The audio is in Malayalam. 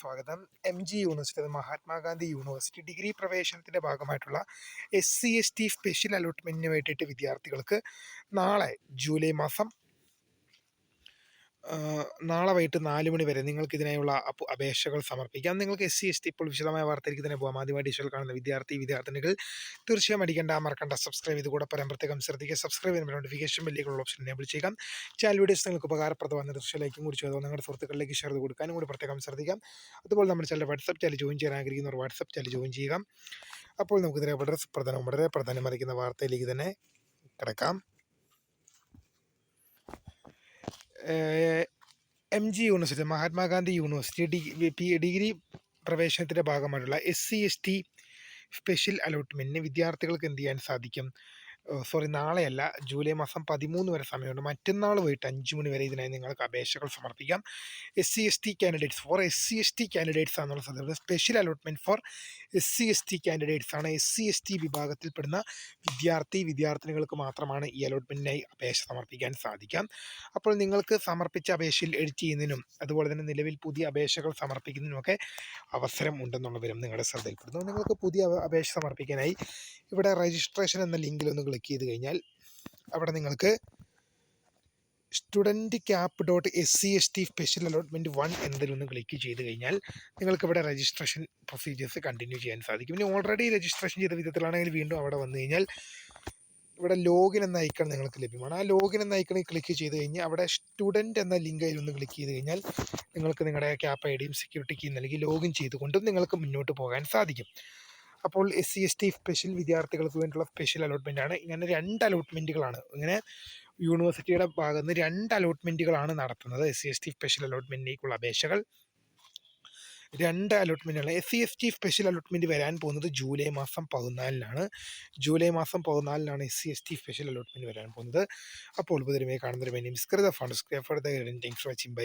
സ്വാഗതം. യൂണിവേഴ്സിറ്റി മഹാത്മാഗാന്ധി യൂണിവേഴ്സിറ്റി ഡിഗ്രി പ്രവേശനത്തിൻ്റെ ഭാഗമായിട്ടുള്ള SC/ST സ്പെഷ്യൽ അലോട്ട്മെൻറ്റിന് വേണ്ടിയിട്ട് വിദ്യാർത്ഥികൾക്ക് നാളെ ജൂലൈ മാസം നാളെ വൈകിട്ട് 4 മണി വരെ നിങ്ങൾക്ക് ഇതിനായുള്ള അപേക്ഷകൾ സമർപ്പിക്കാം. നിങ്ങൾക്ക് SC/ST ഇപ്പോൾ വിശദമായ വാർത്തയിലേക്ക് തന്നെ പോകാം. ആദ്യമായിട്ട് ഇഷ്ടം കാണുന്ന വിദ്യാർത്ഥിനികൾ തീർച്ചയായും മറക്കണ്ട സബ്സ്ക്രൈബ് ചെയ്ത് കൂടെ പ്രത്യേകം ശ്രദ്ധിക്കുക. സബ്സ്ക്രൈബ് ചെയ്യുമ്പോൾ നോട്ടിഫിക്കേഷൻ ബെല്ലിലുള്ള ഓപ്ഷൻ എനേബിൾ ചെയ്യാം. ചാനൽ വീഡിയോസ് നിങ്ങൾക്ക് ഉപകാരപ്രദമായ തീർച്ചയായും കൂടി ചെയ്തോ നിങ്ങളുടെ സുഹൃത്തുക്കളിലേക്ക് ഷെയർ ചെയ്ത് കൊടുക്കാനും കൂടി പ്രത്യേകം ശ്രദ്ധിക്കാം. അതുപോലെ നമ്മുടെ ചാനൽ വാട്സപ്പ് ചാനൽ ജോയിൻ ചെയ്യാൻ ആഗ്രഹിക്കുന്നവർ വാട്സപ്പ് ചാനൽ ജോയിൻ ചെയ്യുക. അപ്പോൾ നമുക്കിതിനെ വളരെ പ്രധാനമറിയിക്കുന്ന വാർത്തയിലേക്ക് തന്നെ കിടക്കാം. യൂണിവേഴ്സിറ്റി മഹാത്മാഗാന്ധി യൂണിവേഴ്സിറ്റി ഡിഗ്രി പ്രവേശനത്തിൻ്റെ ഭാഗമായിട്ടുള്ള SC/ST സ്പെഷ്യൽ അലോട്ട്മെൻറ്റിന് വിദ്യാർത്ഥികൾക്ക് എന്ത് ചെയ്യാൻ സാധിക്കും? നാളെയല്ല, ജൂലൈ മാസം 13 വരെ സമയമുണ്ട്. മറ്റന്നാൾ വൈകിട്ട് 5 മണി വരെ ഇതിനായി നിങ്ങൾക്ക് അപേക്ഷകൾ സമർപ്പിക്കാം. SC/ST കാൻഡിഡേറ്റ്സ് ആണെന്നുള്ള സാധ്യത. Special allotment for SC/ST candidates ആണ്. SC/ST വിഭാഗത്തിൽപ്പെടുന്ന വിദ്യാർത്ഥിനികൾക്ക് മാത്രമാണ് ഈ അലോട്ട്മെൻറ്റിനായി അപേക്ഷ സമർപ്പിക്കാൻ സാധിക്കാം. അപ്പോൾ നിങ്ങൾക്ക് സമർപ്പിച്ച അപേക്ഷയിൽ എഡിറ്റ് ചെയ്യുന്നതിനും അതുപോലെ തന്നെ നിലവിൽ പുതിയ അപേക്ഷകൾ സമർപ്പിക്കുന്നതിനുമൊക്കെ അവസരം ഉണ്ടെന്നുള്ള വിവരം നിങ്ങളുടെ ശ്രദ്ധയിൽപ്പെടുന്നു. നിങ്ങൾക്ക് പുതിയ അപേക്ഷ സമർപ്പിക്കാനായി ഇവിടെ രജിസ്ട്രേഷൻ എന്ന ലിങ്കിൽ ഒന്ന് ക്ലിക്ക് ചെയ്ത് കഴിഞ്ഞാൽ അവിടെ നിങ്ങൾക്ക് studentcap.SC/ST സ്പെഷ്യൽ അലോട്ട്മെൻറ്റ് 1 എന്നതിലൊന്ന് ക്ലിക്ക് ചെയ്ത് കഴിഞ്ഞാൽ നിങ്ങൾക്കിവിടെ രജിസ്ട്രേഷൻ പ്രൊസീജിയേഴ്സ് കണ്ടിന്യൂ ചെയ്യാൻ സാധിക്കും. ഇനി ഓൾറെഡി രജിസ്ട്രേഷൻ ചെയ്ത വിധത്തിലാണെങ്കിൽ വീണ്ടും അവിടെ വന്നു കഴിഞ്ഞാൽ ഇവിടെ ലോഗിൻ എന്ന ഐക്കൺ നിങ്ങൾക്ക് ലഭ്യമാണ്. ആ ലോഗിൻ എന്ന ഐക്കണിൽ ക്ലിക്ക് ചെയ്ത് കഴിഞ്ഞാൽ അവിടെ സ്റ്റുഡൻറ്റ് എന്ന ലിങ്ക് ഒന്ന് ക്ലിക്ക് ചെയ്ത് കഴിഞ്ഞാൽ നിങ്ങൾക്ക് നിങ്ങളുടെ ക്യാപ്പ് ഐഡിയും സെക്യൂരിറ്റി കീ നൽകി ലോഗിൻ ചെയ്തുകൊണ്ടും നിങ്ങൾക്ക് മുന്നോട്ട് പോകാൻ സാധിക്കും. അപ്പോൾ SC/ST സ്പെഷ്യൽ വിദ്യാർത്ഥികൾക്ക് വേണ്ടിയുള്ള സ്പെഷ്യൽ അലോട്ട്മെൻ്റ് ആണ്. ഇങ്ങനെ 2 അലോട്ട്മെൻറ്റുകളാണ് ഇങ്ങനെ യൂണിവേഴ്സിറ്റിയുടെ ഭാഗത്ത് നിന്ന് 2 അലോട്ട്മെൻറ്റുകളാണ് നടത്തുന്നത്. SC/ST സ്പെഷ്യൽ അലോട്ട്മെൻറ്റിലേക്കുള്ള അപേക്ഷകൾ 2 അലോട്ട്മെൻറ്റുകളാണ്. SC/ST സ്പെഷ്യൽ അലോട്ട്മെൻറ്റ് വരാൻ പോകുന്നത് ജൂലൈ മാസം 14-നാണ്. SC/ST സ്പെഷ്യൽ അലോട്ട്മെൻറ്റ് വരാൻ പോകുന്നത്. അപ്പോൾ പുതിയ കാണുന്നൊരു മിസ്കൃത ഫണ്ട് താങ്ക്സ് ഫോർ വാച്ചിങ്. ബൈ.